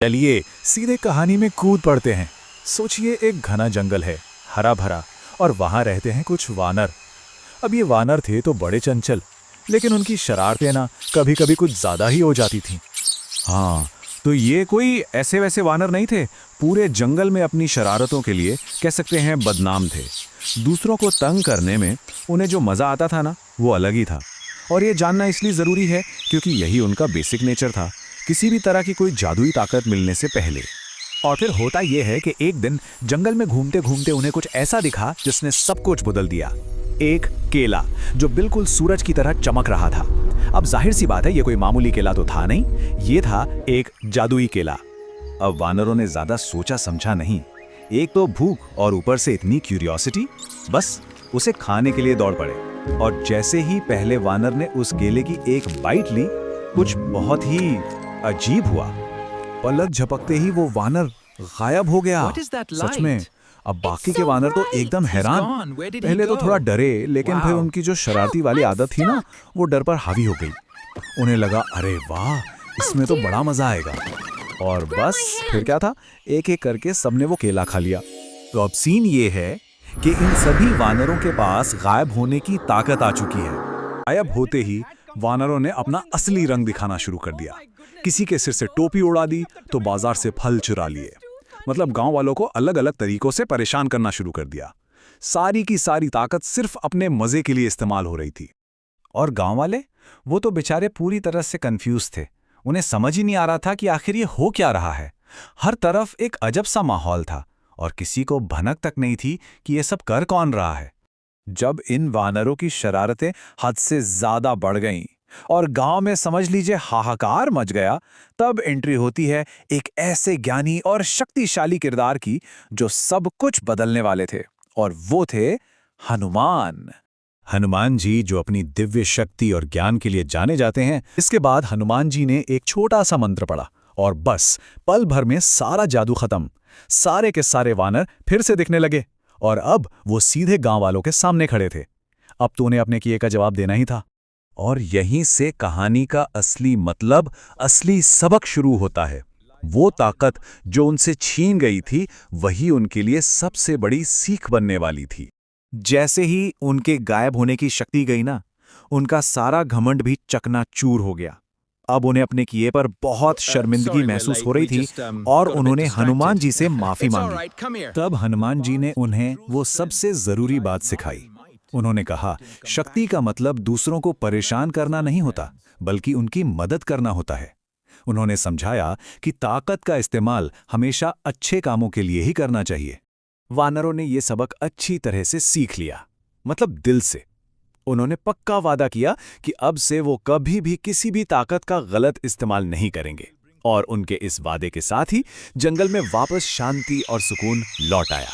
चलिए सीधे कहानी में कूद पड़ते हैं। सोचिए एक घना जंगल है, हरा भरा, और वहां रहते हैं कुछ वानर। अब ये वानर थे तो बड़े चंचल, लेकिन उनकी शरारतें ना कभी कभी कुछ ज्यादा ही हो जाती थीं। हाँ, तो ये कोई ऐसे वैसे वानर नहीं थे। पूरे जंगल में अपनी शरारतों के लिए कह सकते हैं बदनाम थे। दूसरों को तंग करने में उन्हें जो मज़ा आता था ना, वो अलग ही था। और ये जानना इसलिए ज़रूरी है क्योंकि यही उनका बेसिक नेचर था, किसी भी तरह की कोई जादुई ताकत मिलने से पहले। और फिर होता यह है कि एक दिन जंगल में घूमते घूमते उन्हें कुछ ऐसा दिखा जिसने सब कुछ बदल दिया। एक केला जो बिल्कुल सूरज की तरह चमक रहा था। अब जाहिर सी बात है, ये कोई मामूली केला तो था नहीं, ये था एक जादुई केला। अब वानरों ने ज्यादा सोचा समझा नहीं। एक तो भूख और ऊपर से इतनी क्यूरियोसिटी, बस उसे खाने के लिए दौड़ पड़े। और जैसे ही पहले वानर ने उस केले की एक बाइट ली, कुछ बहुत ही अजीब हुआ। पलक झपकते ही वो वानर गायब हो गया। सच में। अब बाकी के वानर तो एकदम हैरान। पहले तो थोड़ा डरे, लेकिन फिर उनकी जो शरारती वाली आदत थी ना, वो डर पर हावी हो गई। उन्हें लगा, अरे वाह, इसमें तो बड़ा मजा आएगा। और बस फिर क्या था, एक एक करके सबने वो केला खा लिया। तो अब सीन ये है कि इन सभी वानरों के पास गायब होने की ताकत आ चुकी है। गायब होते ही वानरों ने अपना असली रंग दिखाना शुरू कर दिया। किसी के सिर से टोपी उड़ा दी तो बाजार से फल चुरा लिए। मतलब गांव वालों को अलग अलग तरीकों से परेशान करना शुरू कर दिया। सारी की सारी ताकत सिर्फ अपने मजे के लिए इस्तेमाल हो रही थी। और गांव वाले, वो तो बेचारे पूरी तरह से कंफ्यूज थे। उन्हें समझ ही नहीं आ रहा था कि आखिर ये हो क्या रहा है। हर तरफ एक अजब सा माहौल था और किसी को भनक तक नहीं थी कि ये सब कर कौन रहा है। जब इन वानरों की शरारतें हद से ज्यादा बढ़ गईं और गांव में समझ लीजिए हाहाकार मच गया, तब एंट्री होती है एक ऐसे ज्ञानी और शक्तिशाली किरदार की जो सब कुछ बदलने वाले थे। और वो थे हनुमान। हनुमान जी, जो अपनी दिव्य शक्ति और ज्ञान के लिए जाने जाते हैं। इसके बाद हनुमान जी ने एक छोटा सा मंत्र पढ़ा और बस पल भर में सारा जादू खत्म। सारे के सारे वानर फिर से दिखने लगे और अब वो सीधे गांव वालों के सामने खड़े थे। अब तो उन्हें अपने किए का जवाब देना ही था। और यहीं से कहानी का असली मतलब, असली सबक शुरू होता है। वो ताकत जो उनसे छीन गई थी, वही उनके लिए सबसे बड़ी सीख बनने वाली थी। जैसे ही उनके गायब होने की शक्ति गई ना, उनका सारा घमंड भी चकनाचूर हो गया। अब उन्हें अपने किए पर बहुत शर्मिंदगी महसूस हो रही थी और उन्होंने हनुमान जी से माफी मांगी। तब हनुमान जी ने उन्हें वो सबसे जरूरी बात सिखाई। उन्होंने कहा, शक्ति का मतलब दूसरों को परेशान करना नहीं होता, बल्कि उनकी मदद करना होता है। उन्होंने समझाया कि ताकत का इस्तेमाल हमेशा अच्छे कामों के लिए ही करना चाहिए। वानरों ने ये सबक अच्छी तरह से सीख लिया, मतलब दिल से। उन्होंने पक्का वादा किया कि अब से वो कभी भी किसी भी ताकत का गलत इस्तेमाल नहीं करेंगे। और उनके इस वादे के साथ ही जंगल में वापस शांति और सुकून लौट आया।